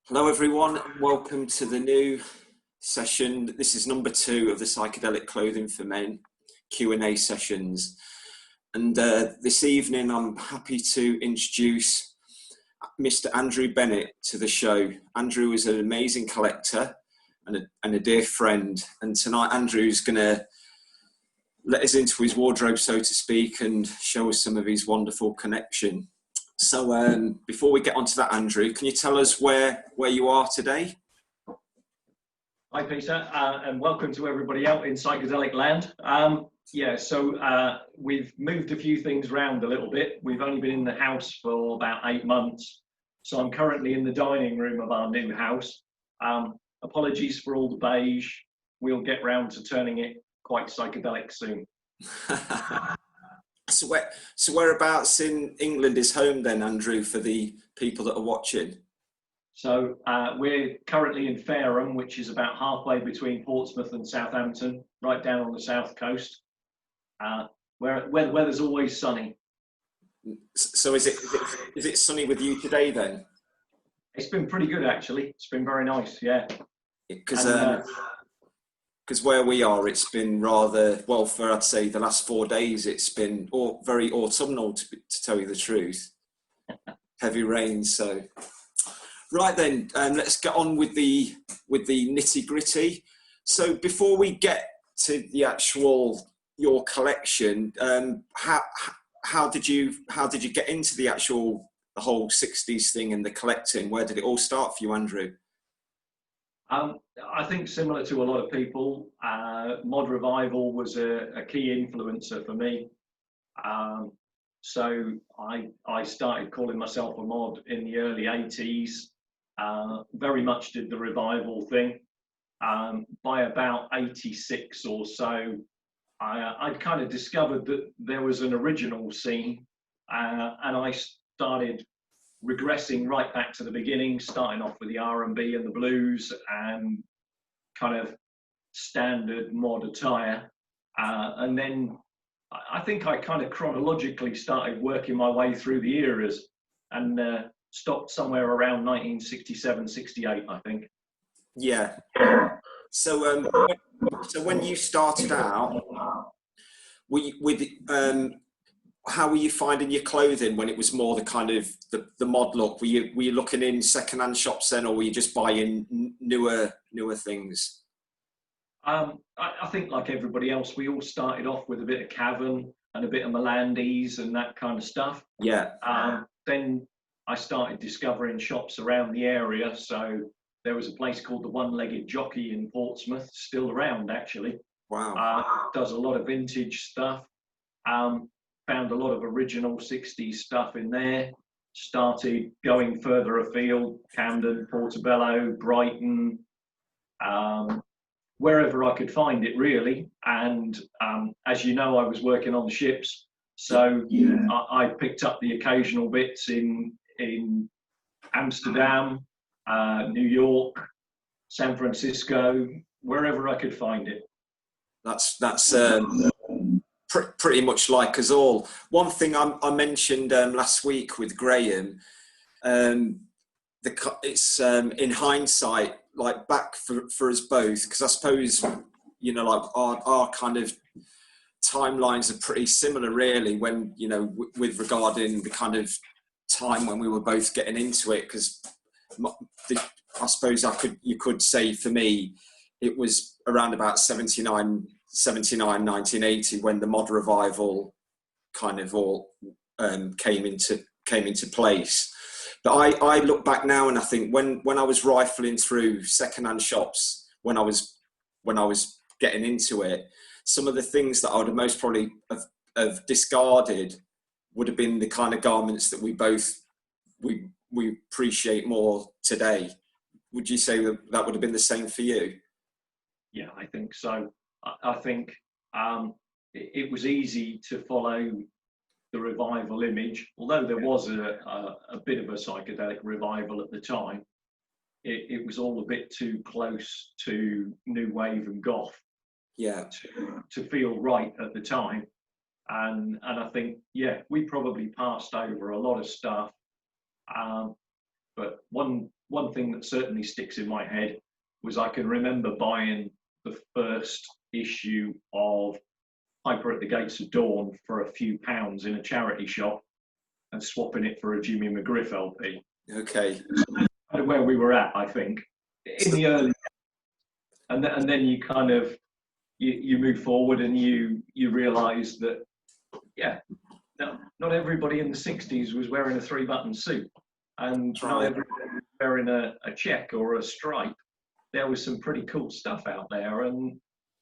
Hello everyone, and welcome to the new session. This is number 2 of the Psychedelic Clothing for Men Q&A sessions. And this evening I'm happy to introduce Mr. Andrew Bennett to the show. Andrew is an amazing collector and a dear friend. And tonight Andrew's going to let us into his wardrobe, so to speak, and show us some of his wonderful collection. So before we get onto that, Andrew, can you tell us where you are today? Hi, Peter, and welcome to everybody out in Psychedelic land. We've moved a few things around a little bit. We've only been in the house for about 8 months. So I'm currently in the dining room of our new house. Apologies for all the beige. We'll get round to turning it quite psychedelic soon. So whereabouts in England is home then, Andrew, for the people that are watching? So we're currently in Fareham, which is about halfway between Portsmouth and Southampton, right down on the south coast, where the weather's always sunny. So is it sunny with you today then? It's been pretty good actually. It's been very nice, yeah. Because where we are, it's been rather, well, for I'd say the last 4 days, it's been very autumnal, to tell you the truth. Heavy rain, so. Right then, let's get on with the nitty gritty. So before we get to the actual, your collection, how did you get into the whole 60s thing and the collecting? Where did it all start for you, Andrew? I think similar to a lot of people, mod revival was a key influencer for me. So I started calling myself a mod in the early 80s, very much did the revival thing. By about 86 or so, I'd kind of discovered that there was an original scene, and I started regressing right back to the beginning, starting off with the R&B and the blues and kind of standard mod attire. And then I think I kind of chronologically started working my way through the eras and stopped somewhere around 1967, 68, I think. Yeah. So when you started out, how were you finding your clothing when it was more the kind of the mod look? Were you looking in second-hand shops then, or were you just buying newer things? I think like everybody else, we all started off with a bit of Cavern and a bit of Melandis and that kind of stuff. Yeah. Then I started discovering shops around the area. So there was a place called the One-Legged Jockey in Portsmouth, still around actually. Wow. Does a lot of vintage stuff. Found a lot of original 60s stuff in there, started going further afield, Camden, Portobello, Brighton, wherever I could find it really. And as you know, I was working on the ships, so yeah. I picked up the occasional bits in Amsterdam, New York, San Francisco, wherever I could find it. That's pretty much like us all. One thing I mentioned last week with Graham, it's in hindsight, like back for us both, because I suppose, you know, like our kind of timelines are pretty similar really, when, you know, with regarding the kind of time when we were both getting into it, because I suppose you could say for me, it was around about 79, 1980 when the mod revival kind of all came into place. But I look back now and I think when I was rifling through secondhand shops, when I was getting into it, some of the things that I would have most probably have discarded would have been the kind of garments that we appreciate more today. Would you say that would have been the same for you? Yeah, I think so. I think it was easy to follow the revival image, although there was a bit of a psychedelic revival at the time. It was all a bit too close to new wave and goth, yeah, to feel right at the time. And I think, yeah, we probably passed over a lot of stuff. But one one thing that certainly sticks in my head was I can remember buying the first issue of Piper at the Gates of Dawn for a few pounds in a charity shop and swapping it for a Jimmy McGriff LP. Okay. Kind of where we were at, I think, in the early, and then you kind of you move forward and you realise that, yeah, not everybody in the 60s was wearing a 3-button suit, and not everybody was wearing a check or a stripe. There was some pretty cool stuff out there, and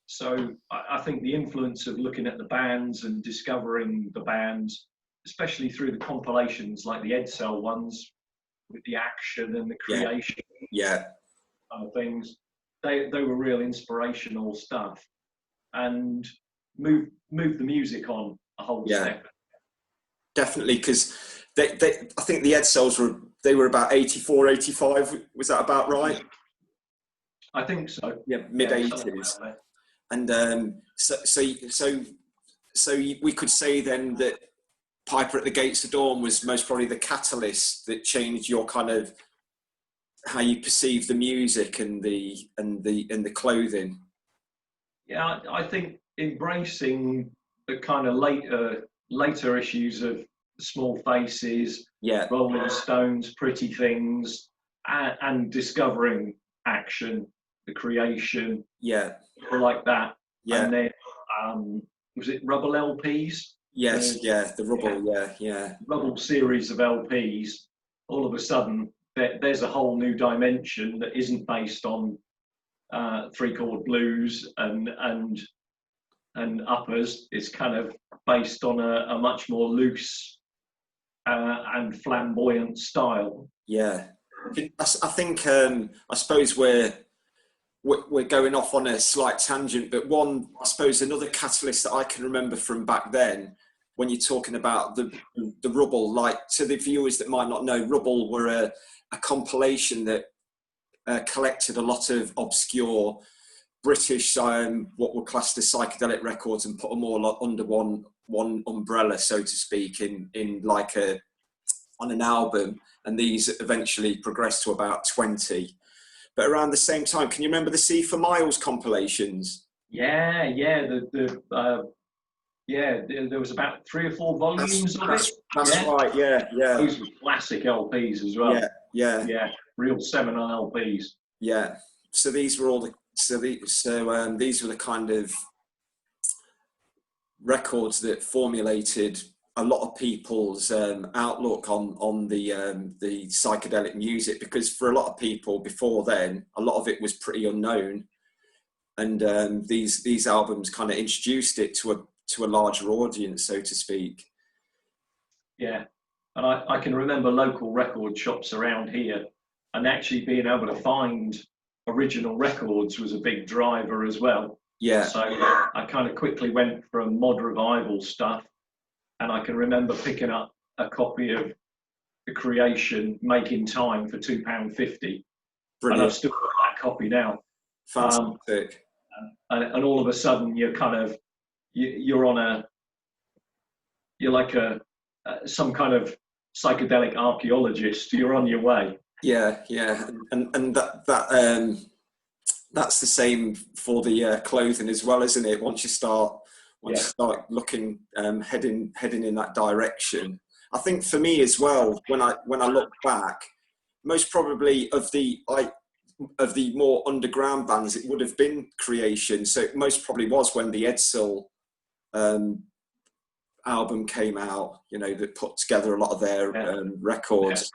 so I think the influence of looking at the bands and discovering the bands, especially through the compilations like the Edsel ones with the action and the creation kind of things, they were real inspirational stuff, and moved the music on a whole step. Definitely, because I think the Edsels were about 84, 85. Was that about right? I think so. Yeah, mid-80s. And so we could say then that Piper at the Gates of Dawn was most probably the catalyst that changed your kind of how you perceive the music and the clothing. Yeah, I think embracing the kind of later issues of Small Faces, Rolling Stones, Pretty Things, and discovering action, the creation, people like that. And then was it Rubble LPs? Yes, the Rubble, Rubble series of LPs. All of a sudden, there's a whole new dimension that isn't based on 3-chord blues and uppers. It's kind of based on a much more loose and flamboyant style. Yeah, I think I suppose we're going off on a slight tangent, but I suppose another catalyst that I can remember from back then, when you're talking about the Rubble, like to the viewers that might not know, Rubble were a compilation that collected a lot of obscure British, what were classed as psychedelic records, and put them all under one umbrella, so to speak, in like on an album. And these eventually progressed to about 20. But around the same time, can you remember the C for Miles compilations? Yeah. There was about 3 or 4 volumes of it. That's right. Yeah. Those were classic LPs as well. Yeah. Real seminal LPs. Yeah. So these were all these were the kind of records that formulated a lot of people's outlook on the psychedelic music, because for a lot of people before then, a lot of it was pretty unknown, and these albums kind of introduced it to a larger audience, so to speak. Yeah, and I can remember local record shops around here, and actually being able to find original records was a big driver as well. Yeah. So I kind of quickly went from mod revival stuff, and I can remember picking up a copy of The Creation, Making Time, for £2.50. Brilliant. And I've still got that copy now. Fantastic. And all of a sudden you're kind of, you're like some kind of psychedelic archaeologist. You're on your way. Yeah. And that's the same for the clothing as well, isn't it? Once you start looking, heading in that direction. I think for me as well, when I look back, most probably of the more underground bands, it would have been Creation. So it most probably was when the Edsel album came out, that put together a lot of their records. Yeah.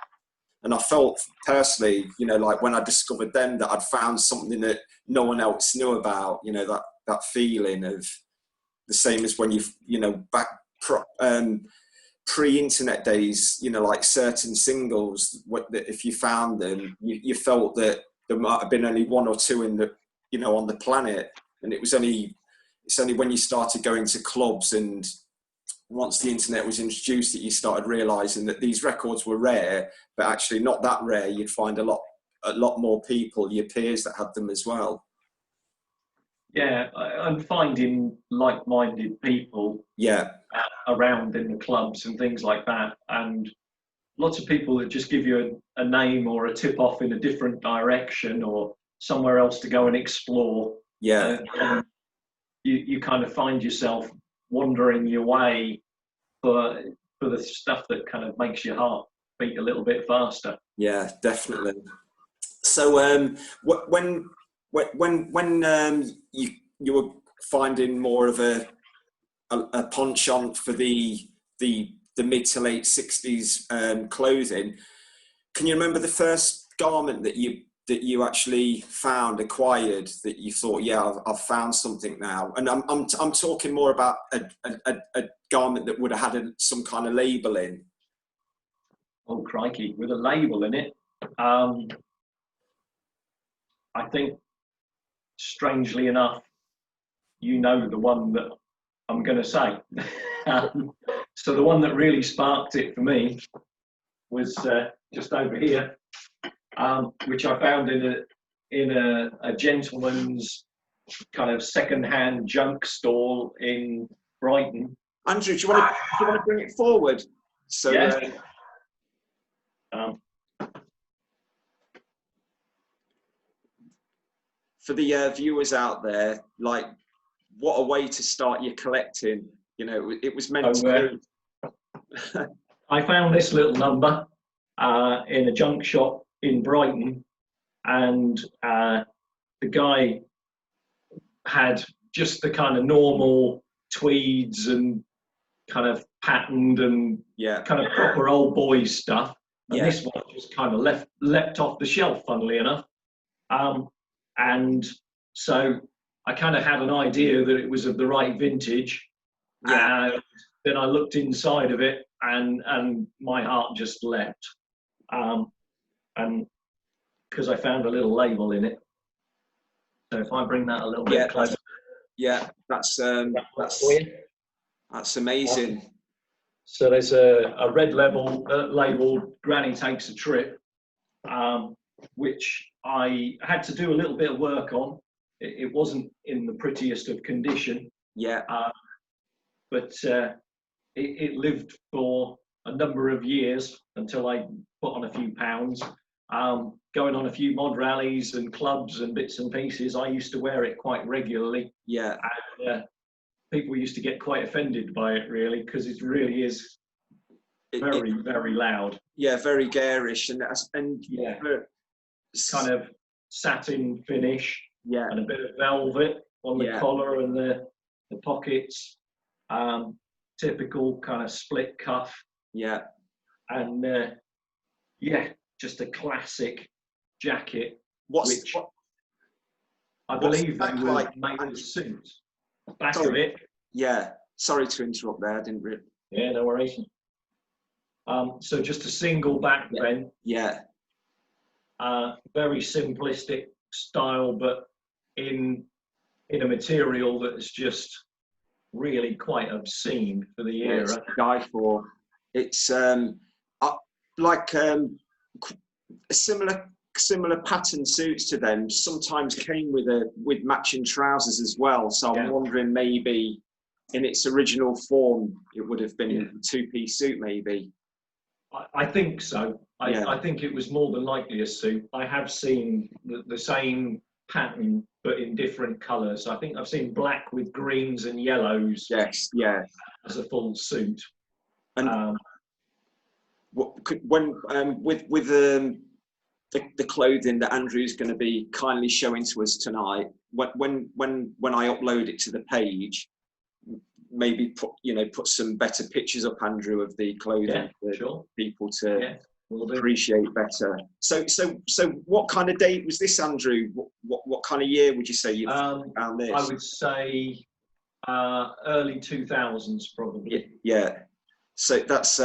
And I felt personally, like when I discovered them, that I'd found something that no one else knew about, that feeling of the same as when back pre-internet days, like certain singles, if you found them, you felt that there might have been only 1 or 2 in the, on the planet. And it's only when you started going to clubs, and once the internet was introduced, that you started realizing that these records were rare, but actually not that rare. You'd find a lot more people, your peers, that had them as well. Yeah, and finding like-minded people around in the clubs and things like that. And lots of people that just give you a name or a tip off in a different direction or somewhere else to go and explore. Yeah. And you kind of find yourself wandering your way for the stuff that kind of makes your heart beat a little bit faster. Yeah, definitely. So when you were finding more of a penchant for the mid to late 60s clothing, can you remember the first garment that you actually acquired, that you thought, yeah, I've found something now? And I'm talking more about a garment that would have had some kind of label in. Oh crikey, with a label in it. I think, strangely enough, you know the one that I'm going to say. So the one that really sparked it for me was just over here, which I found in a gentleman's kind of second-hand junk stall in Brighton. Andrew, do you want to bring it forward? So. Yeah. For the viewers out there, like, what a way to start your collecting. You know, it was meant to be. I found this little number in a junk shop in Brighton, and the guy had just the kind of normal tweeds and kind of patterned and kind of proper old boys stuff. And this one just kind of leapt off the shelf, funnily enough. And so I kind of had an idea that it was of the right vintage. And then I looked inside of it, and my heart just leapt. And because I found a little label in it. So if I bring that a little bit closer. Yeah, that's amazing. So there's a red labeled Granny Takes a Trip, which I had to do a little bit of work on. It wasn't in the prettiest of condition. Yeah. But it lived for a number of years until I put on a few pounds. Going on a few mod rallies and clubs and bits and pieces, I used to wear it quite regularly. Yeah. And people used to get quite offended by it, really, because it really is very, very loud. Yeah, very garish, and kind of satin finish. Yeah. And a bit of velvet on the collar and the pockets. Typical kind of split cuff. Yeah. And just a classic jacket. I believe they were made of suit. Back of it. Yeah. Sorry to interrupt there. I didn't really. Yeah, no worries. So just a single back then. Yeah. Very simplistic style, but in a material that's just really quite obscene for the era. It's guy for. It's like similar pattern suits to them. Sometimes came with matching trousers as well. So I'm wondering, maybe in its original form it would have been a two-piece suit, maybe. I think so. I think it was more than likely a suit. I have seen the same pattern, but in different colours. I think I've seen black with greens and yellows. Yes, yeah. As a full suit. And with the clothing that Andrew's going to be kindly showing to us tonight, when I upload it to the page, maybe put some better pictures up, Andrew, of the clothing for people to appreciate better. So what kind of date was this, Andrew? What kind of year would you say you found this? I would say early 2000s, probably. Yeah. So that's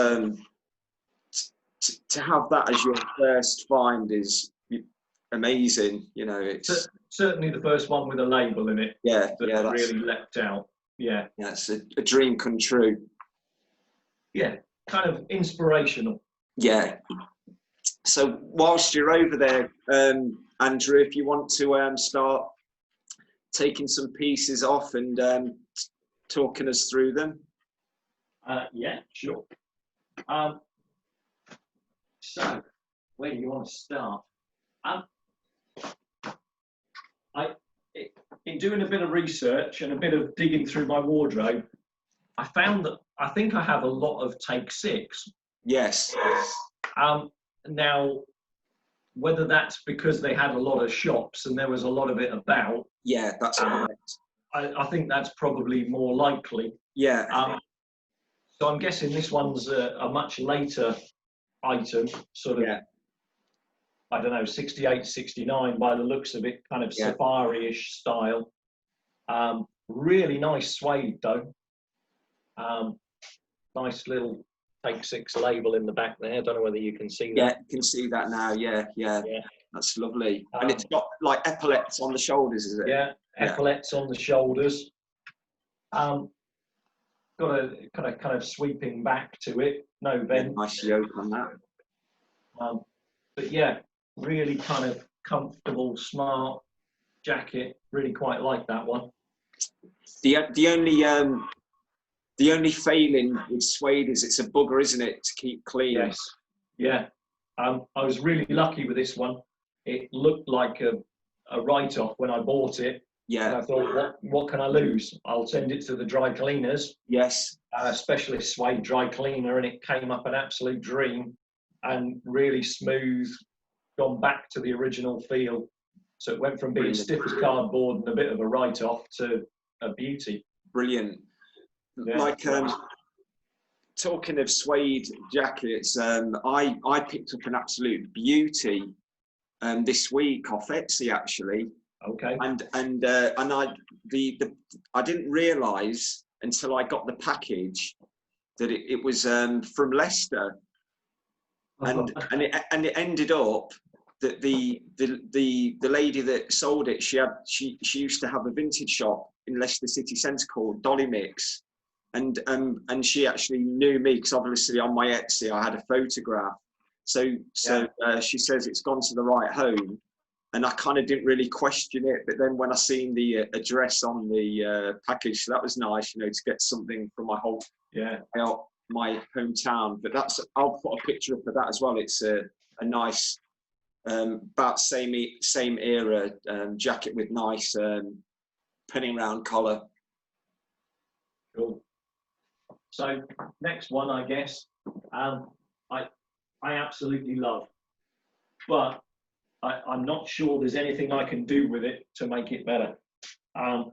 to have that as your first find is amazing. You know, it's certainly the first one with a label in it. That really leapt out. Yeah, it's a dream come true. Yeah, kind of inspirational. Yeah. So whilst you're over there, Andrew, if you want to start taking some pieces off and talking us through them. Yeah, sure. So, where do you want to start? In doing a bit of research and a bit of digging through my wardrobe, I found that I think I have a lot of Take 6. Yes. Now, whether that's because they had a lot of shops and there was a lot of it about. Yeah, that's correct. I think that's probably more likely. Yeah. So I'm guessing this one's a much later item, sort of, I don't know, 68, 69 by the looks of it, kind of safari-ish style. Really nice suede though. Nice little Take 6 label in the back there. I don't know whether you can see that. Yeah, you can see that now. Yeah. That's lovely. And it's got like epaulets on the shoulders, is it? Yeah, epaulets on the shoulders. Got a kind of sweeping back to it. No vent. Yeah, nice yoke on that. But yeah, really kind of comfortable, smart jacket. Really quite like that one. The only failing with suede is it's a bugger, isn't it, to keep clean? Yes. Yeah. I was really lucky with this one. It looked like a write-off when I bought it. Yeah. And I thought, what can I lose? I'll send it to the dry cleaners. Yes. A specialist suede dry cleaner, and it came up an absolute dream and really smooth, gone back to the original feel. So it went from being stiff as cardboard and a bit of a write-off to a beauty. Brilliant. Yeah. Like talking of suede jackets, I picked up an absolute beauty this week off Etsy actually. Okay. And I didn't realise until I got the package that it was from Leicester, and it ended up that the lady that sold it, she used to have a vintage shop in Leicester city centre called Dolly Mix, and she actually knew me because obviously on my Etsy I had a photograph. So she says it's gone to the right home, and I kind of didn't really question it. But then when I seen the address on the package, so that was nice, to get something from my whole my hometown. But I'll put a picture up of that as well. It's a nice about same era jacket with nice pinning round collar. Cool. So next one, I guess, I absolutely love, but I'm not sure there's anything I can do with it to make it better. I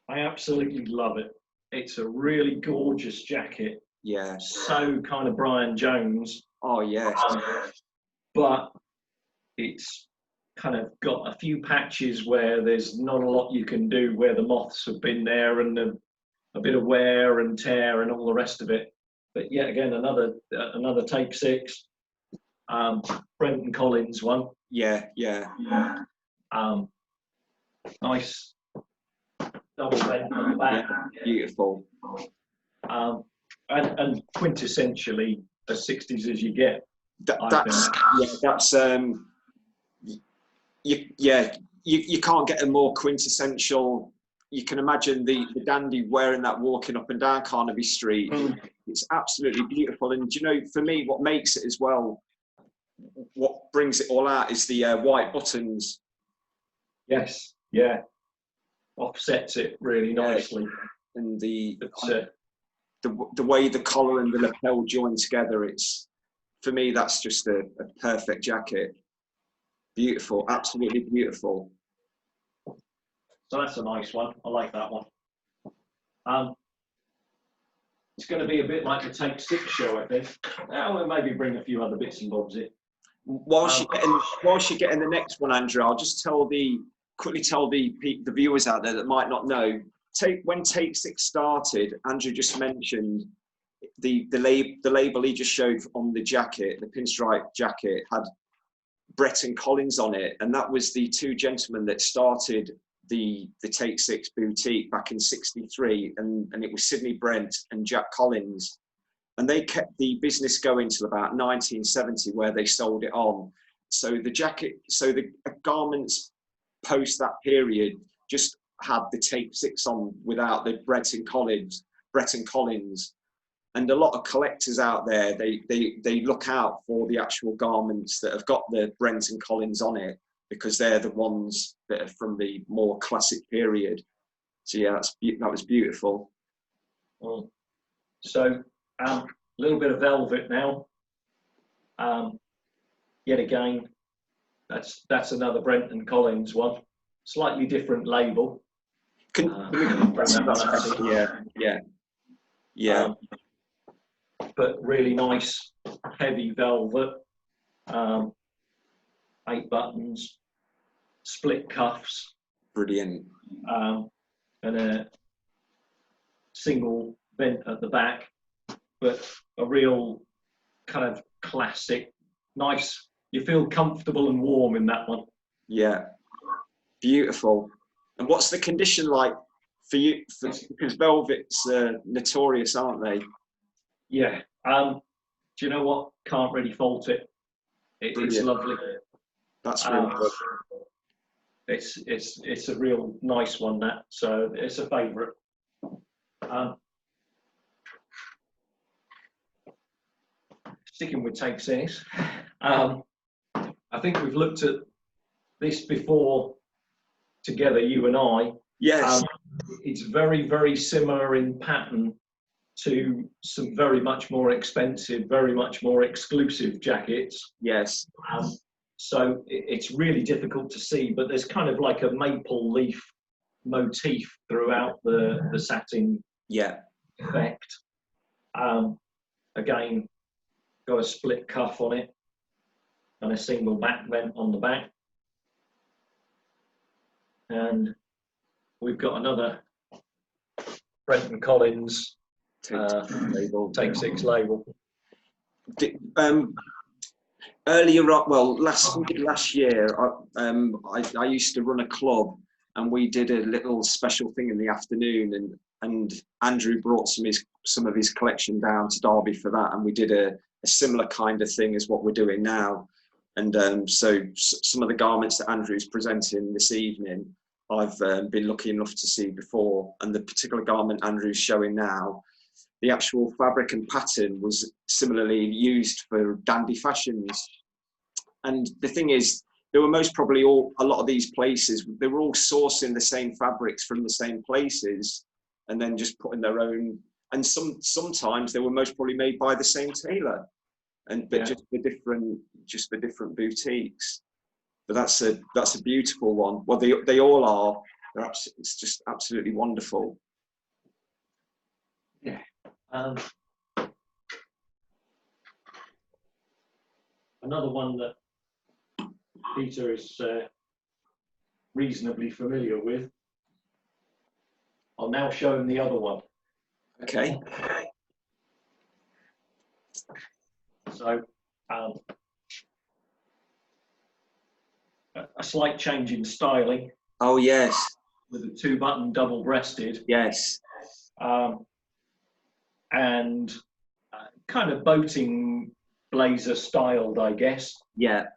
absolutely love it. It's a really gorgeous jacket. Yeah. So kind of Brian Jones. Oh yes. But it's kind of got a few patches where there's not a lot you can do, where the moths have been there and a bit of wear and tear and all the rest of it. But yet again, another Take 6, Brenton Collins one. Yeah. Nice double vent on the back. Yeah, beautiful. And quintessentially as 60s as you get. You can't get a more quintessential. You can imagine the dandy wearing that walking up and down Carnaby Street. It's absolutely beautiful. And for me, what makes it as well, what brings it all out is the white buttons. Yes, yeah, offsets it really nicely. And the way the collar and the lapel join together, for me, that's just a perfect jacket. Beautiful, absolutely beautiful. So that's a nice one. I like that one. It's going to be a bit like a Take 6 show, I think. We'll maybe bring a few other bits and bobs in. Whilst you're getting the next one, Andrew, I'll just quickly tell the viewers out there that might not know. When Take 6 started, Andrew just mentioned the label he just showed on the jacket, the pinstripe jacket, had Bretton Collins on it, and that was the two gentlemen that started the Take 6 boutique back in '63, and it was Sidney Brent and Jack Collins, and they kept the business going till about 1970, where they sold it on. So the garments post that period just had the Take 6 on without the Bretton Collins, And a lot of collectors out there, they look out for the actual garments that have got the Brent and Collins on it, because they're the ones that are from the more classic period. So yeah, that was beautiful. So a little bit of velvet now. Yet again, that's another Brent and Collins one, slightly different label. Yeah. But really nice, heavy velvet. 8 buttons, split cuffs. Brilliant. And a single vent at the back, but a real kind of classic, nice. You feel comfortable and warm in that one. Yeah, beautiful. And what's the condition like for you? Because velvets are notorious, aren't they? Yeah. Do you know what? Can't really fault it. It's lovely. That's really good. It's a real nice one, that. So it's a favourite. Sticking with Take 6, I think we've looked at this before together, you and I. Yes. It's very, very similar in pattern to some very much more expensive, very much more exclusive jackets. Yes. So it's really difficult to see, but there's kind of like a maple leaf motif throughout the satin effect. Again, got a split cuff on it and a single back vent on the back. And we've got another Brent and Collins Take 6 label. Earlier on, well, last year, I used to run a club, and we did a little special thing in the afternoon, and Andrew brought some of his collection down to Derby for that, and we did a similar kind of thing as what we're doing now. And so some of the garments that Andrew's presenting this evening, I've been lucky enough to see before, and the particular garment Andrew's showing now, the actual fabric and pattern was similarly used for dandy fashions. And the thing is, there were most probably a lot of these places, they were all sourcing the same fabrics from the same places, and then just putting their own, and sometimes they were most probably made by the same tailor, just for different boutiques. But that's a beautiful one. Well, they all are. It's just absolutely wonderful. Yeah. Another one that Peter is reasonably familiar with. I'll now show him the other one. Okay. So, a slight change in styling. Oh yes. With a 2-button double-breasted. Yes. And kind of boating blazer styled, I guess. Yeah.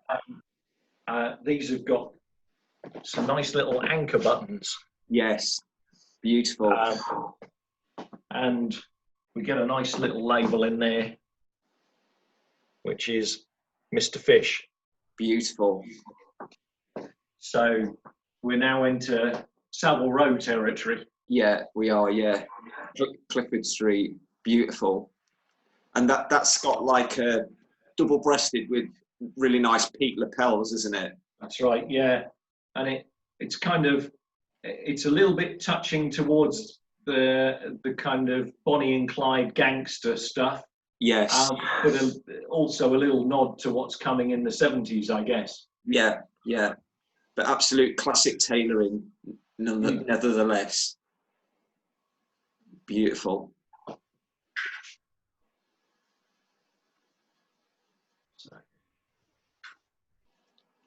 These have got some nice little anchor buttons. Yes. Beautiful. And we get a nice little label in there, which is Mr. Fish. Beautiful. So we're now into Savile Row territory. Yeah, we are. Yeah, Clifford Street. Beautiful. And that's got like a double-breasted with really nice peak lapels, isn't it? That's right. Yeah, and it's kind of, it's a little bit touching towards the kind of Bonnie and Clyde gangster stuff. Yes. But also a little nod to what's coming in the 70s, I guess. Yeah, yeah. But absolute classic tailoring, nevertheless. Beautiful.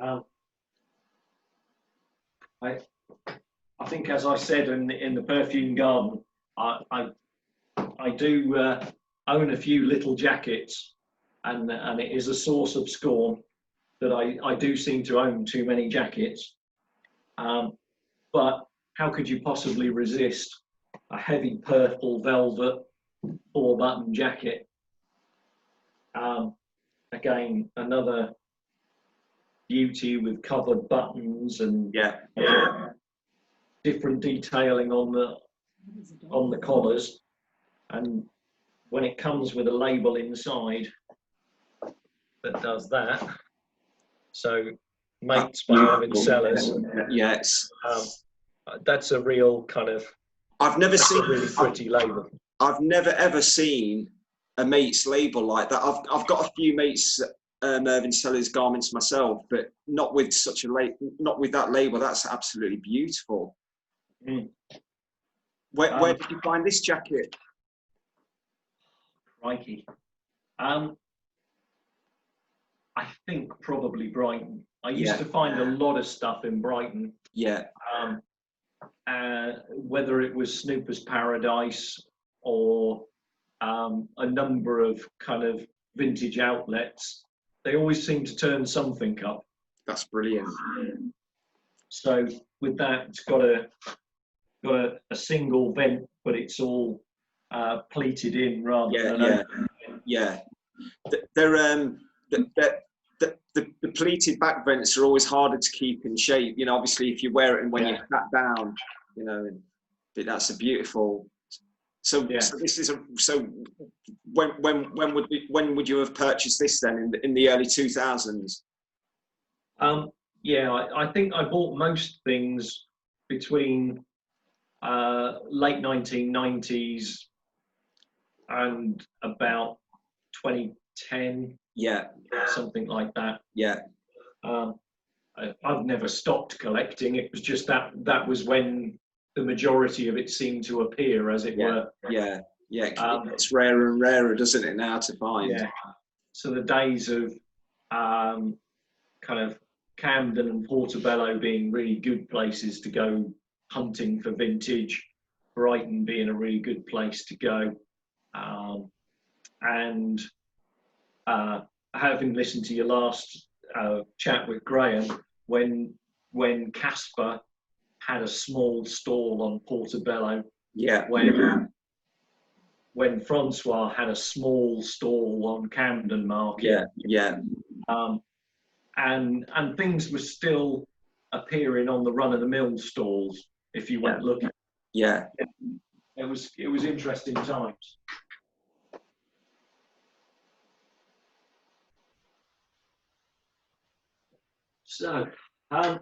I think, as I said in the perfume garden, I do own a few little jackets, and it is a source of scorn that I do seem to own too many jackets. But how could you possibly resist a heavy purple velvet 4-button jacket. Again, another beauty with covered buttons and different detailing on the collars. And when it comes with a label inside that does that, so Mates by Avid Sellers. Yes. That's a real kind of. I've never seen a really pretty label. I've never ever seen a Mates label like that. I've got a few Mates Mervyn Sellers garments myself, but not with such a not with that label. That's absolutely beautiful. Mm. Where did you find this jacket? Crikey. I think probably Brighton. I used to find a lot of stuff in Brighton. Yeah. Whether it was Snooper's Paradise or a number of kind of vintage outlets, they always seem to turn something up. That's brilliant. So with that, it's got a single vent, but it's all pleated in rather than open. The pleated back vents are always harder to keep in shape. You know, obviously if you wear it and when you sat down, you know, that's a beautiful. So this is when would you have purchased this then in the early 2000s? I think I bought most things between late 1990s and about 2010. Yeah, something like that. Yeah. I've never stopped collecting. It was just that was when the majority of it seemed to appear, as it were. Yeah. It's rarer and rarer, doesn't it, now to find? Yeah. So the days of kind of Camden and Portobello being really good places to go hunting for vintage, Brighton being a really good place to go, and having listened to your last chat with Graham, when Casper had a small stall on Portobello, when Francois had a small stall on Camden Market, and things were still appearing on the run-of-the-mill stalls if you went looking. Yeah, it was interesting times. So, a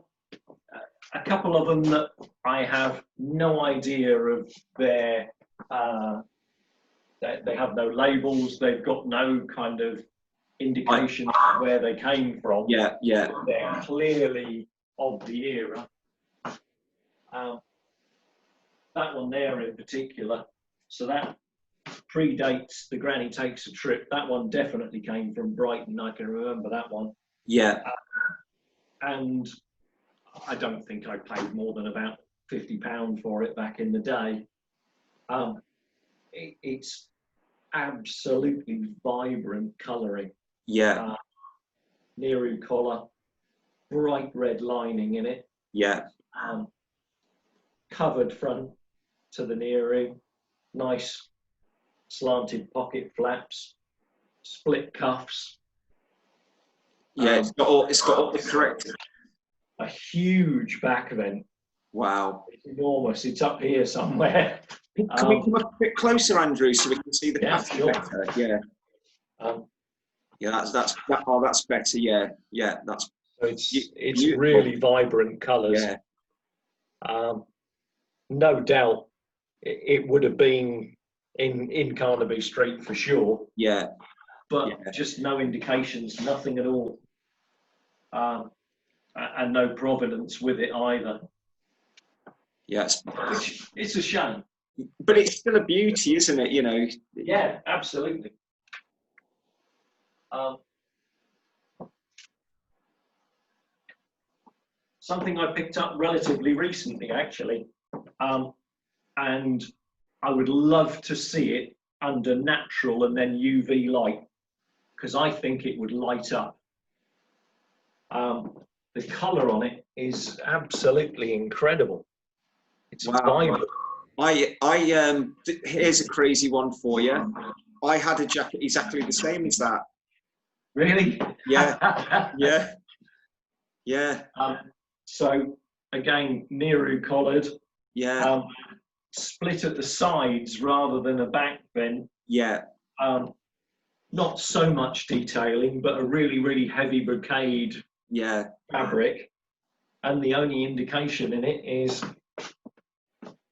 couple of them that I have no idea of their. They have no labels. They've got no kind of indication of where they came from. Yeah. They're clearly of the era. That one there in particular. So that predates the Granny Takes a Trip. That one definitely came from Brighton. I can remember that one. Yeah. And I don't think I paid more than about £50 for it back in the day. It's absolutely vibrant colouring. Yeah. Nehru collar, bright red lining in it. Yeah. Covered front to the Nehru, nice slanted pocket flaps, split cuffs. Yeah, it's got all the correct. A huge back vent. Wow. It's enormous. It's up here somewhere. Can we come a bit closer, Andrew, so we can see the pattern better? Yeah. That's better. Yeah. That's. So it's really vibrant colours. Yeah. No doubt, it would have been in Carnaby Street for sure. Yeah. But just no indications, nothing at all. And no provenance with it either. Yes. It's a shame. But it's still a beauty, isn't it? You know. Yeah, absolutely. Something I picked up relatively recently, actually, and I would love to see it under natural and then UV light, because I think it would light up. The colour on it is absolutely incredible. It's vibrant. Here's a crazy one for you. I had a jacket exactly the same as that. Really? Yeah, yeah, yeah, So again, Nehru collared, yeah, split at the sides rather than a back vent. yeah, Not so much detailing, but a really, really heavy brocade yeah. fabric. And the only indication in it is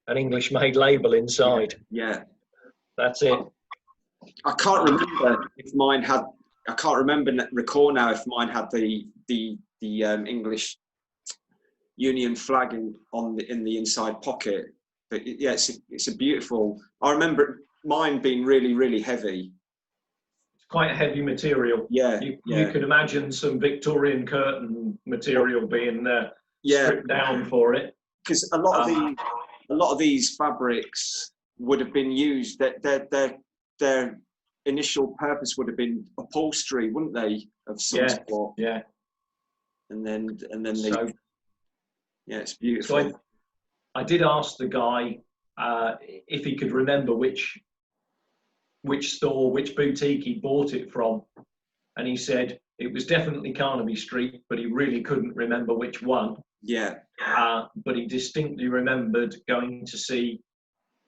an English-made label inside. Yeah. That's it. I can't remember if mine had. I can't recall now if mine had the English Union flag in the inside pocket. But yeah, it's a beautiful. I remember mine being really, really heavy. It's quite a heavy material. Yeah, you could imagine some Victorian curtain material being stripped down for it. Because a lot of these fabrics would have been used. Their initial purpose would have been upholstery, wouldn't they, of some sort? Yeah. And then they. Yeah, it's beautiful. So I did ask the guy if he could remember which store, which boutique he bought it from, and he said it was definitely Carnaby Street, but he really couldn't remember which one. Yeah. But he distinctly remembered going to see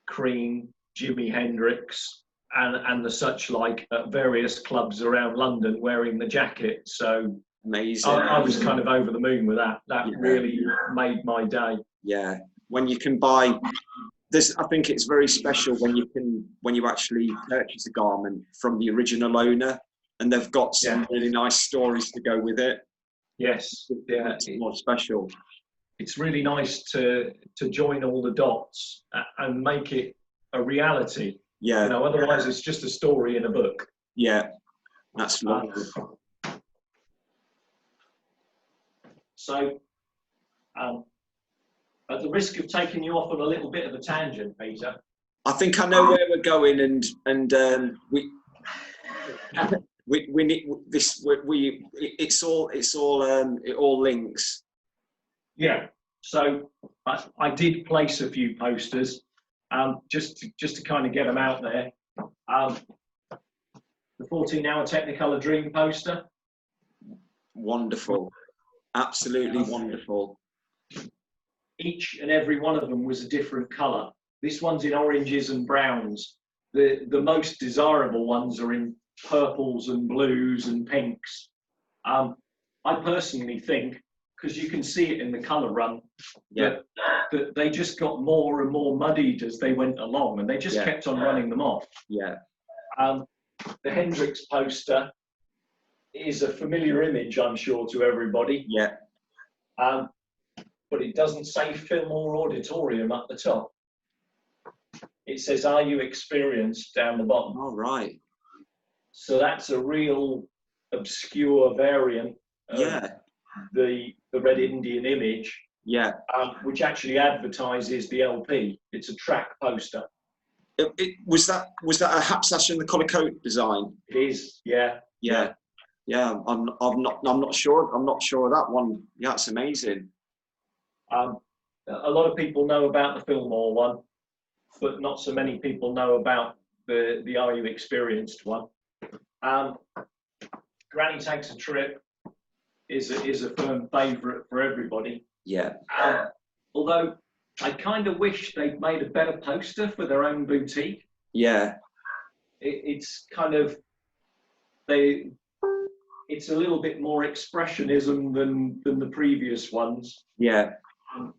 Cream, Jimi Hendrix, and the such like at various clubs around London wearing the jacket. So amazing. I was kind of over the moon with that. That really made my day. Yeah. When you can buy this, I think it's very special when you actually purchase a garment from the original owner and they've got some really nice stories to go with it. Yes. Yeah. It's more special. It's really nice to join all the dots and make it a reality. Yeah. You know, otherwise it's just a story in a book. Yeah. That's lovely. So, at the risk of taking you off on a little bit of a tangent, Peter. I think I know where we're going, and we need this. It all links. Yeah. So I did place a few posters, just to kind of get them out there. The 14-hour Technicolor Dream poster. Wonderful. Absolutely wonderful. Each and every one of them was a different colour. This one's in oranges and browns. The most desirable ones are in purples and blues and pinks. I personally think, because you can see it in the colour run, that they just got more and more muddied as they went along, and they just kept on running them off. Yeah. The Hendrix poster is a familiar image, I'm sure, to everybody. Yeah. But it doesn't say film or auditorium at the top. It says, "Are you experienced?" down the bottom. All right. So that's a real obscure variant of the Red Indian image. Yeah. Which actually advertises the LP. It's a track poster. Was that a Hapsash and the Colour Coat design? It is. Yeah. Yeah. Yeah. I'm not sure. I'm not sure of that one. Yeah, it's amazing. A lot of people know about the Fillmore one, but not so many people know about the Are You Experienced one. Granny Takes a Trip is a firm favourite for everybody. Yeah. Although I kind of wish they'd made a better poster for their own boutique. Yeah. It's kind of it's a little bit more expressionism than the previous ones. Yeah.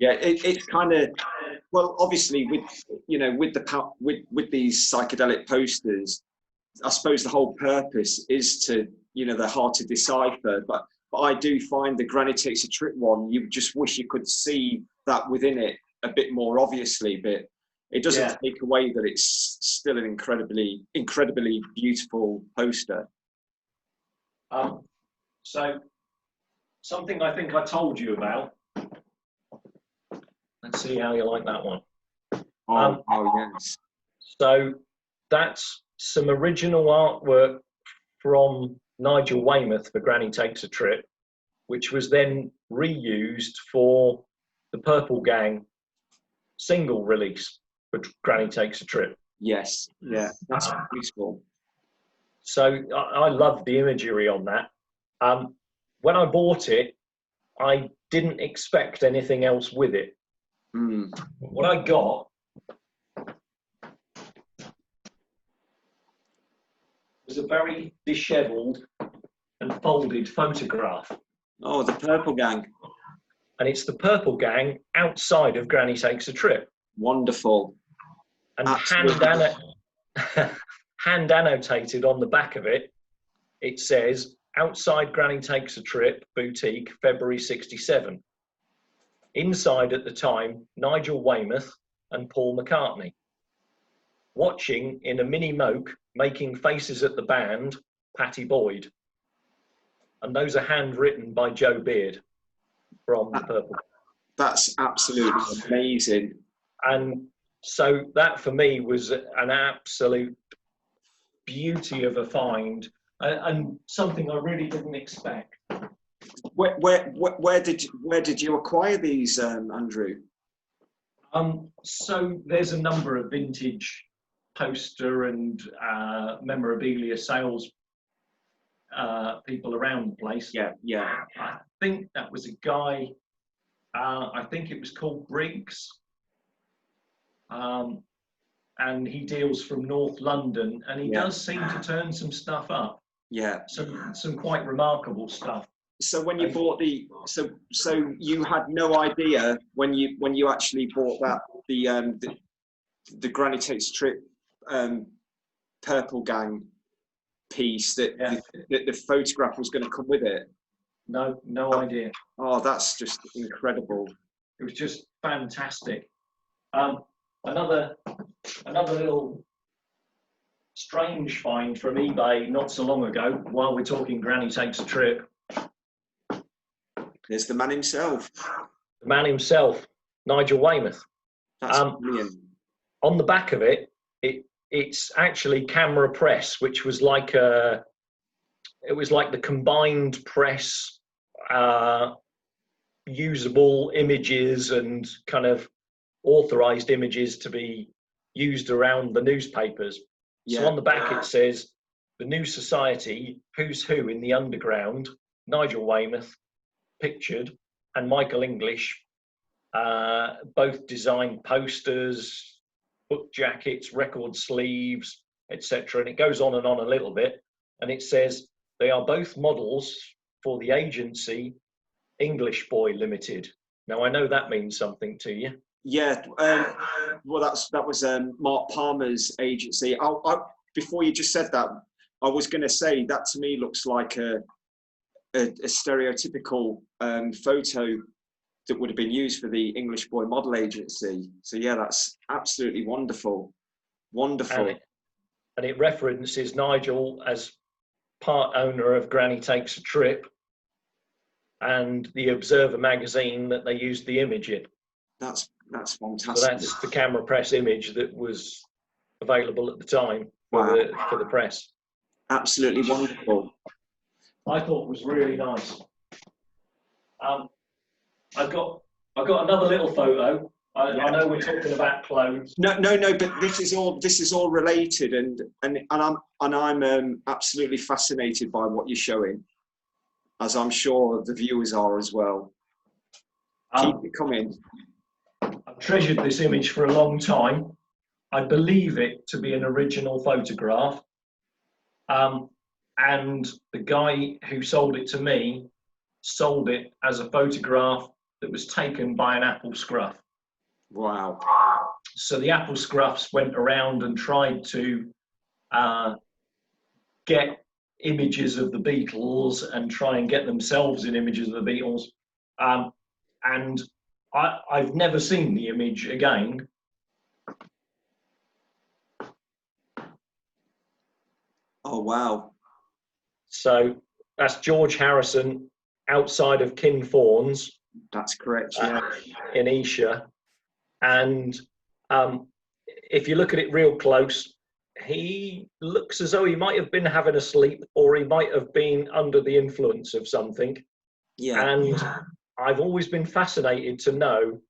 Yeah, it's kind of, well, obviously with these psychedelic posters, I suppose the whole purpose is to, they're hard to decipher, but I do find the Granny Takes a Trip one, you just wish you could see that within it a bit more obviously, but it doesn't take away that it's still an incredibly beautiful poster. So something I think I told you about. Let's see how you like that one. Oh yes. So that's some original artwork from Nigel Weymouth for Granny Takes a Trip, which was then reused for the Purple Gang single release. for Granny Takes a Trip. Yes, yeah, that's useful. So I love the imagery on that. When I bought it, I didn't expect anything else with it. What I got was a very dishevelled and folded photograph. Oh, the Purple Gang. And it's the Purple Gang outside of Granny Takes a Trip. Wonderful. And hand annotated on the back of it, it says, outside Granny Takes a Trip, boutique, February 67. Inside at the time, Nigel Weymouth and Paul McCartney. Watching in a mini moke, making faces at the band, Pattie Boyd. And those are handwritten by Joe Beard from the Purple. That's absolutely amazing. And so that for me was an absolute beauty of a find, and something I really didn't expect. Where did you acquire these, Andrew? So there's a number of vintage poster and memorabilia sales people around the place. Yeah. I think that was a guy. I think it was called Briggs. And he deals from North London, and he does seem to turn some stuff up. Yeah. Some quite remarkable stuff. So when you bought so you had no idea when you actually bought that the Granny Takes a Trip Purple Gang piece that the photograph was going to come with it? No idea. Oh, that's just incredible. It was just fantastic. Another little strange find from eBay not so long ago, while we're talking Granny Takes a Trip. There's the man himself. The man himself, Nigel Weymouth. That's brilliant. On the back of it's actually camera press, which was like the combined press, usable images and kind of authorized images to be used around the newspapers. So on the back it says, the New Society, Who's Who in the Underground, Nigel Weymouth, pictured, and Michael English, both designed posters, book jackets, record sleeves, etc. And it goes on a little bit. And it says, they are both models for the agency English Boy Limited. Now, I know that means something to you. Yeah, well, that was Mark Palmer's agency. Before you just said that, I was going to say that to me looks like a stereotypical photo that would have been used for the English Boy Model Agency. So yeah, that's absolutely wonderful. Wonderful. And it references Nigel as part owner of Granny Takes a Trip and the Observer magazine that they used the image in. That's fantastic. So that's the camera press image that was available at the time for the press. Absolutely wonderful. I thought was really nice. I've got another little photo. I know we're talking about clothes. No, but this is all related, and I'm absolutely fascinated by what you're showing, as I'm sure the viewers are as well. Keep it coming. I've treasured this image for a long time. I believe it to be an original photograph. And the guy who sold it to me sold it as a photograph that was taken by an apple scruff. Wow. So the apple scruffs went around and tried to get images of the Beatles and try and get themselves in images of the Beatles. And I've never seen the image again. Oh, wow. So that's George Harrison outside of Kinfauns. That's correct, yeah. In Esher. And if you look at it real close, he looks as though he might have been having a sleep, or he might have been under the influence of something. Yeah. And I've always been fascinated to know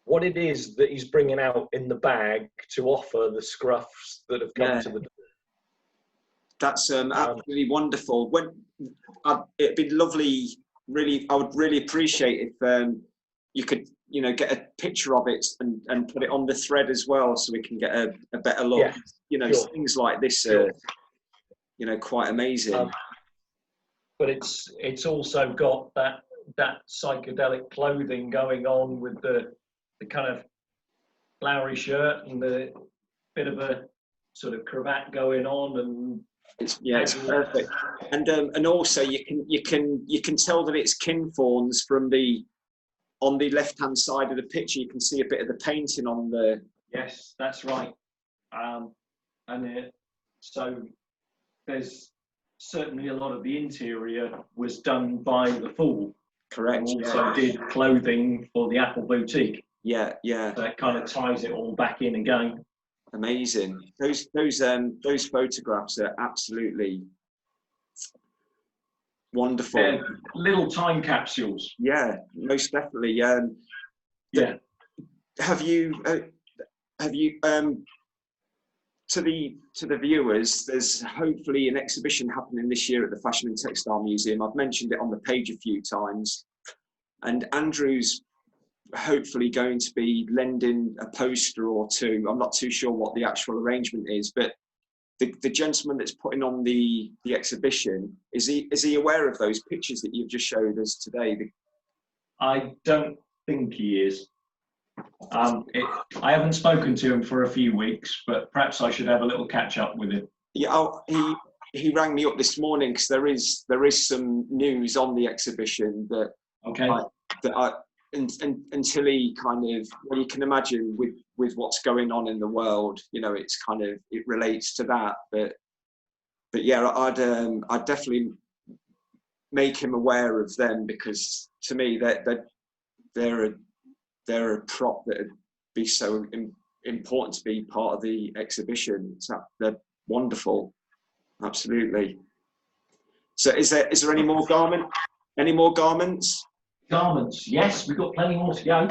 what it is that he's bringing out in the bag to offer the scruffs that have come to the door. That's absolutely wonderful. It'd be lovely, really, I would really appreciate if you could, you know, get a picture of it and put it on the thread as well, so we can get a better look. Yeah, you know, sure. Things like this are, you know, quite amazing. But it's also got that psychedelic clothing going on with the kind of flowery shirt and the bit of a sort of cravat going on, and it's perfect. And also you can tell that it's kinthorns from on the left hand side of the picture. You can see a bit of the painting on the. Yes, that's right. So there's certainly a lot of the interior was done by the Fool. Correct. And also did clothing for the Apple boutique. Yeah. So that kind of ties it all back in again. Amazing. Those photographs are absolutely wonderful. They're little time capsules. Yeah, most definitely. Yeah. Have you to the viewers, there's hopefully an exhibition happening this year at the Fashion and Textile Museum. I've mentioned it on the page a few times, and Andrew's hopefully going to be lending a poster or two. I'm not too sure what the actual arrangement is, but the gentleman that's putting on the exhibition, is he aware of those pictures that you've just showed us today? I don't think he is. I haven't spoken to him for a few weeks, but perhaps I should have a little catch up with him. Yeah, he rang me up this morning because there is some news on the exhibition that until he kind of, well, you can imagine with what's going on in the world, you know, it's kind of, it relates to that. But yeah, I'd definitely make him aware of them, because to me they're a prop that would be so important to be part of the exhibition. They're wonderful, absolutely. So is there any more garments? Garments, yes, we've got plenty more to go.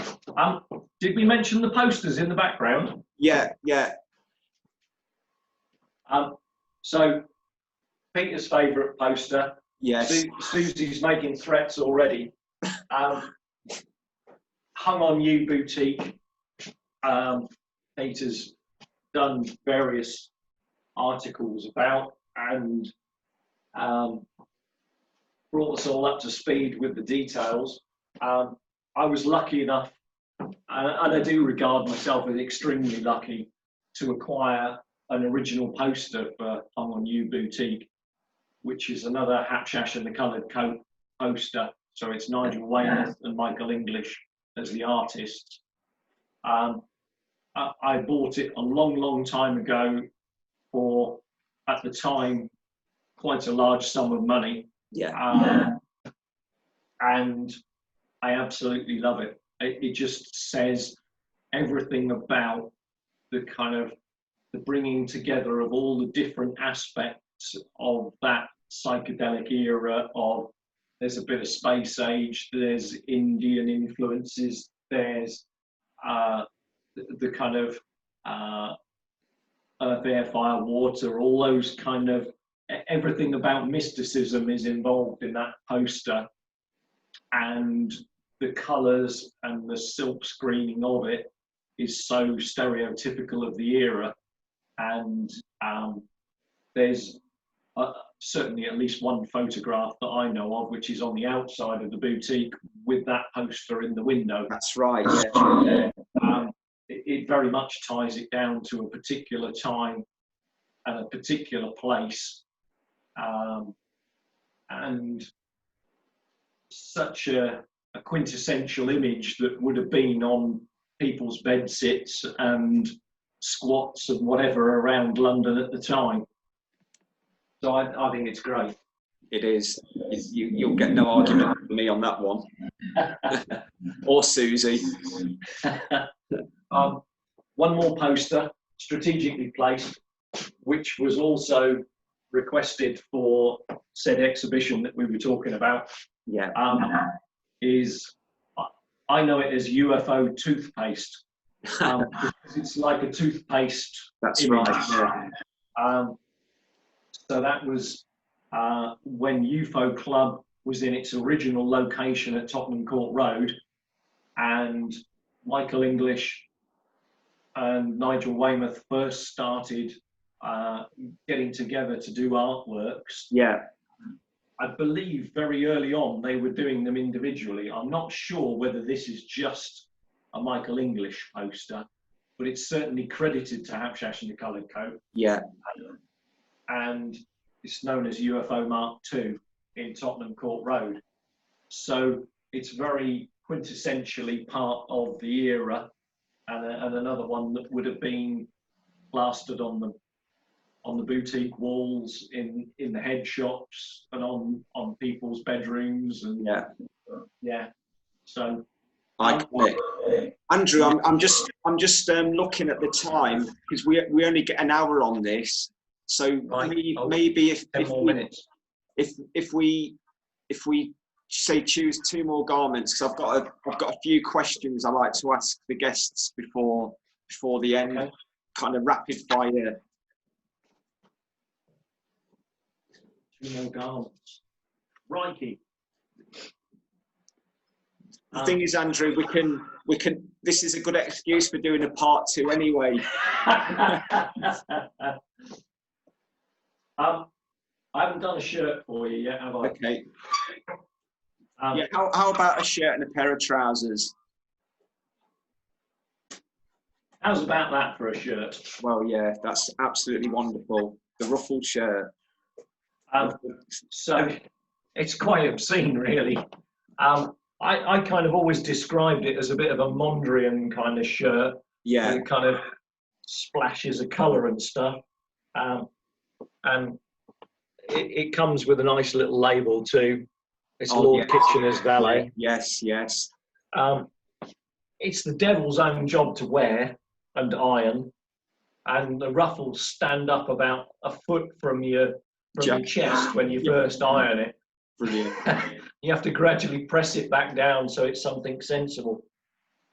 Did we mention the posters in the background? Yeah. So Peter's favourite poster. Yes. Susie's making threats already. Hung on You boutique. Peter's done various articles about and brought us all up to speed with the details. I was lucky enough, and I do regard myself as extremely lucky, to acquire an original poster for Hung on You boutique, which is another Hapshash and the Coloured Coat poster. So it's Nigel Weymouth and Michael English as the artists. I bought it a long time ago for, at the time, quite a large sum of money. Yeah. And I absolutely love it. It just says everything about the kind of the bringing together of all the different aspects of that psychedelic era. Of there's a bit of space age, there's Indian influences, there's the kind of earth, air, fire, water, all those kind of, everything about mysticism is involved in that poster, and the colours and the silk screening of it is so stereotypical of the era. And there's certainly at least one photograph that I know of, which is on the outside of the boutique with that poster in the window. That's right. Yeah. It very much ties it down to a particular time and a particular place. And such a quintessential image that would have been on people's bed sits and squats and whatever around London at the time. So I think it's great. It is. You'll get no argument from me on that one. Or Susie. One more poster, strategically placed, which was also requested for said exhibition that we were talking about. Yeah. Is I know it as UFO toothpaste, because it's like a toothpaste That's image. right. Yeah. So that was when UFO Club was in its original location at Tottenham Court Road, and Michael English and Nigel Weymouth first started getting together to do artworks. Yeah. I believe very early on they were doing them individually. I'm not sure whether this is just a Michael English poster, but it's certainly credited to Hapshash and the Coloured Coat. Yeah. And it's known as UFO Mark II in Tottenham Court Road. So it's very quintessentially part of the era, and another one that would have been plastered on the boutique walls, in the head shops, and on people's bedrooms, and yeah. So Andrew, I'm just looking at the time, because we only get an hour on this. So maybe if 10 more minutes. If we say choose 2 more garments, because I've got a few questions I like to ask the guests before the end. Okay. Kind of rapid fire. 2 more garments. Righty. The thing is, Andrew, we can. This is a good excuse for doing a part 2 anyway. I haven't done a shirt for you yet, have I? Okay. Yeah. How about a shirt and a pair of trousers? How's about that for a shirt? Well, yeah, that's absolutely wonderful. The ruffled shirt. So it's quite obscene, really. I kind of always described it as a bit of a Mondrian kind of shirt. Yeah. With kind of splashes of colour and stuff. And it comes with a nice little label too. It's Lord Kitchener's Valet. Yes, yes. It's the devil's own job to wear and iron, and the ruffles stand up about a foot from your chest when you first iron it. Brilliant. You have to gradually press it back down so it's something sensible.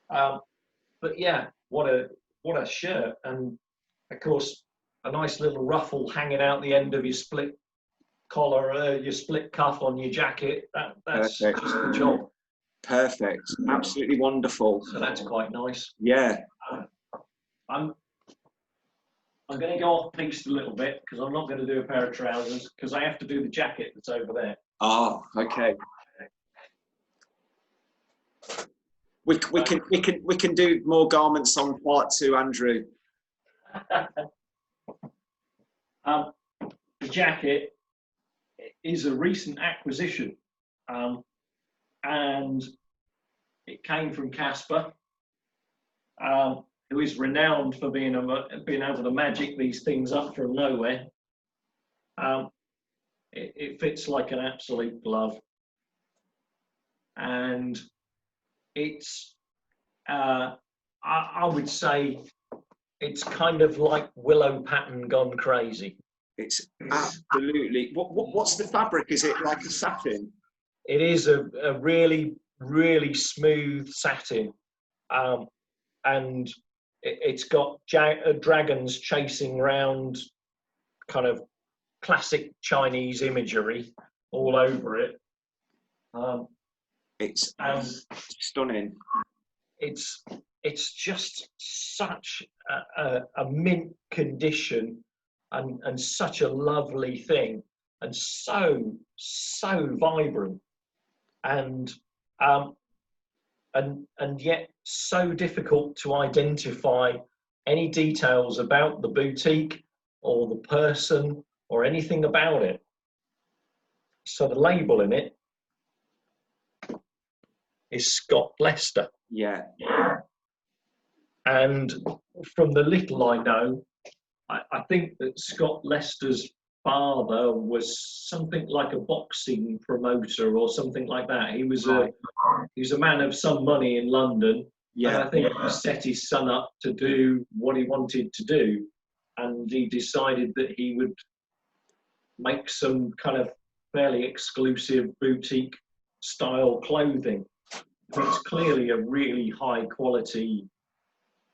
But yeah, what a shirt, and of course a nice little ruffle hanging out the end of your split collar, your split cuff on your jacket. That's just the job. Perfect. Absolutely wonderful. So that's quite nice. Yeah. I'm going to go off piste a little bit, because I'm not going to do a pair of trousers, because I have to do the jacket that's over there. Oh, okay. We can do more garments on part 2, Andrew. The jacket is a recent acquisition, and it came from Casper, who is renowned for being able to magic these things up from nowhere. It fits like an absolute glove, and it's I would say it's kind of like willow pattern gone crazy. It's absolutely. What's the fabric? Is it like a satin? It is a really, really smooth satin, and it's got dragons chasing around, kind of classic Chinese imagery all over it. It's stunning. It's just such a mint condition, and such a lovely thing, and so vibrant, and yet so difficult to identify any details about the boutique or the person or anything about it. So the label in it is Scott Lester. Yeah. And from the little I know, I think that Scott Lester's father was something like a boxing promoter or something like that. He was a man of some money in London. Yeah. And I think he set his son up to do what he wanted to do. And he decided that he would make some kind of fairly exclusive boutique style clothing. it's clearly a really high quality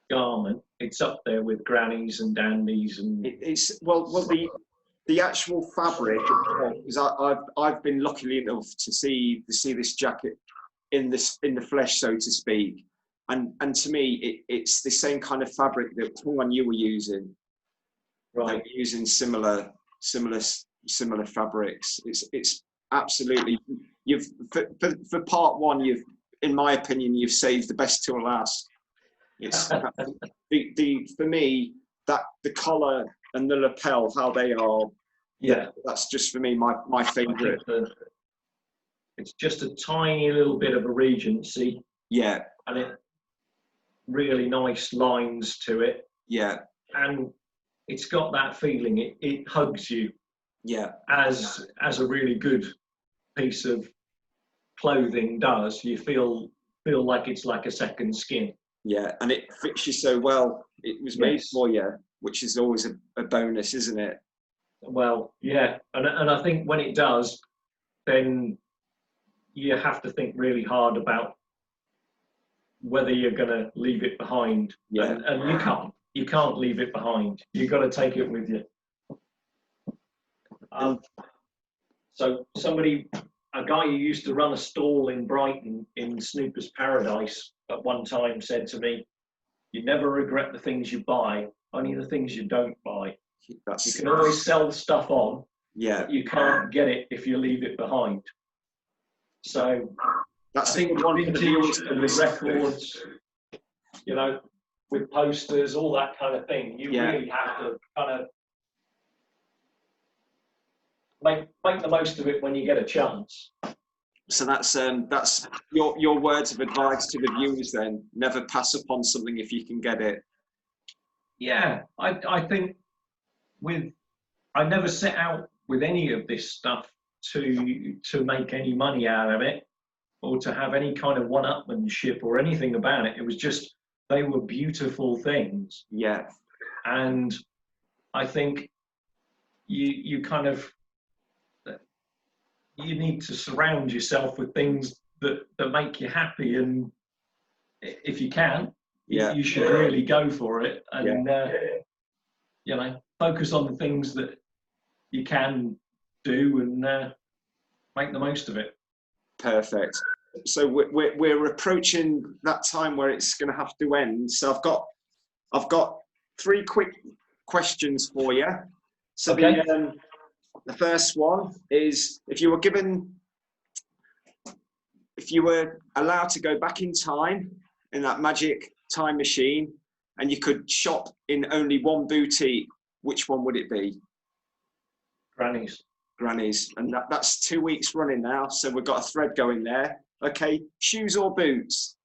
garment. It's up there with grannies and dandies, and It's well the actual fabric, because I've been lucky enough to see this jacket in the flesh, so to speak, and to me it's the same kind of fabric that one you were using. right. Using similar fabrics. It's absolutely, you've for part one, you've, in my opinion, you've saved the best till last. It's the for me, that the collar and the lapel, how they are, Yeah, that's just for me my favorite. it's just a tiny little bit of a Regency, Yeah, and it really nice lines to it, yeah, and it's got that feeling. It hugs you yeah, as a really good piece of clothing does. You feel like it's like a second skin. yeah, and it fits you so well. It was made for you, which is always a bonus, isn't it? Well, yeah, and I think when it does, then you have to think really hard about whether you're going to leave it behind. Yeah. And you can't leave it behind. You've got to take it with you. So a guy who used to run a stall in Brighton in Snooper's Paradise at one time said to me, "You never regret the things you buy, only the things you don't buy. You can always sell the stuff on, yeah, but you can't get it if you leave it behind." So that's I think one vintage and with records, you know, with posters, all that kind of thing, you really have to kind of make the most of it when you get a chance. So that's your words of advice to the viewers then. Never pass upon something if you can get it. Yeah, I think I never set out with any of this stuff to make any money out of it or to have any kind of one-upmanship or anything about it. It was just, they were beautiful things. Yeah. And I think you kind of, you need to surround yourself with things that make you happy, and if you can, you should really go for it, and you know, focus on the things that you can do and make the most of it. Perfect. So we're approaching that time where it's going to have to end. So I've got 3 quick questions for you. So okay. The first one is, if you were allowed to go back in time in that magic time machine and you could shop in only one boutique, which one would it be? Grannies. And that's 2 weeks running now, so we've got a thread going there. Okay, shoes or boots?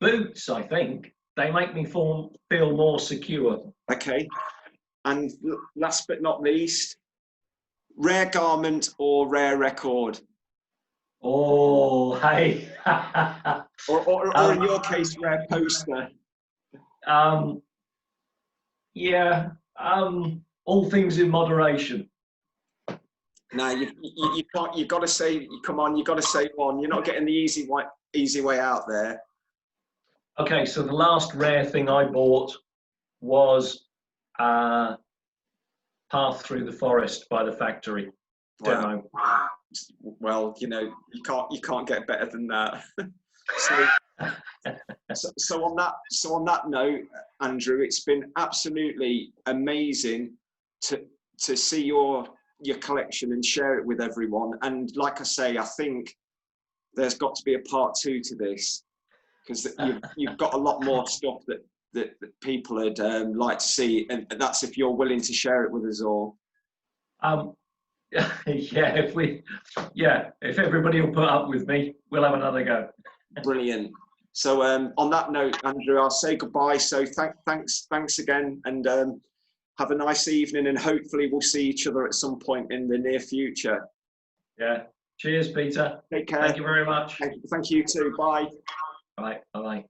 Boots, I think. They make me feel more secure. Okay, and last but not least, rare garment or rare record? Oh, hey. or in your case, rare poster? Yeah, all things in moderation. No, you can't. You've got to say. Come on, you've got to say one. You're not getting the easy way out there. Okay, so the last rare thing I bought was Path Through the Forest by The Factory demo. Wow. Well, you know, you can't get better than that. So on that note, Andrew, it's been absolutely amazing to see your collection and share it with everyone. And like I say, I think there's got to be a part 2 to this, because you've got a lot more stuff that people would like to see, and that's if you're willing to share it with us all. If everybody will put up with me, we'll have another go. Brilliant. So on that note, Andrew, I'll say goodbye. So thanks again, and have a nice evening, and hopefully we'll see each other at some point in the near future. Yeah. Cheers, Peter. Take care. Thank you very much. Thank you too. Bye. Bye. Bye.